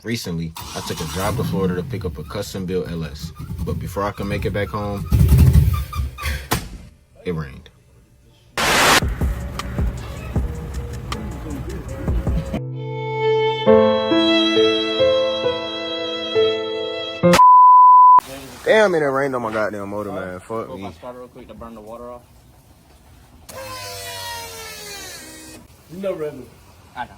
Recently, I took a drive to Florida to pick up a custom-built LS, but before I could make it back home, it rained. Damn, it rained on my goddamn motor, man. Fuck me. Start real quick to burn the water off. You know, Rebel. I know.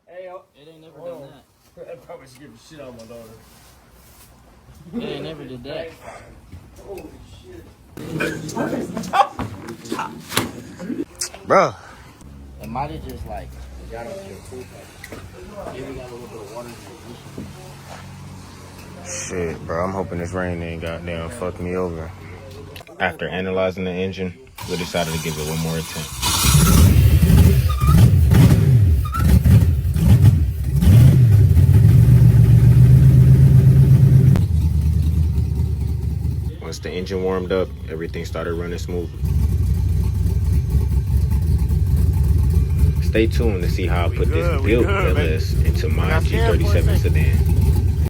Hey, yo. It ain't never done that. I probably should get the shit out of my daughter. It ain't never did that. Holy shit. Bruh. It might have just like got up to your pool pipe. Maybe got a little bit of water in the ignition. Shit, bro. I'm hoping this rain ain't goddamn fuck me over. After analyzing the engine, we decided to give it one more attempt. Once the engine warmed up, everything started running smoothly. Stay tuned to see how I put this built LS into my G37 sedan.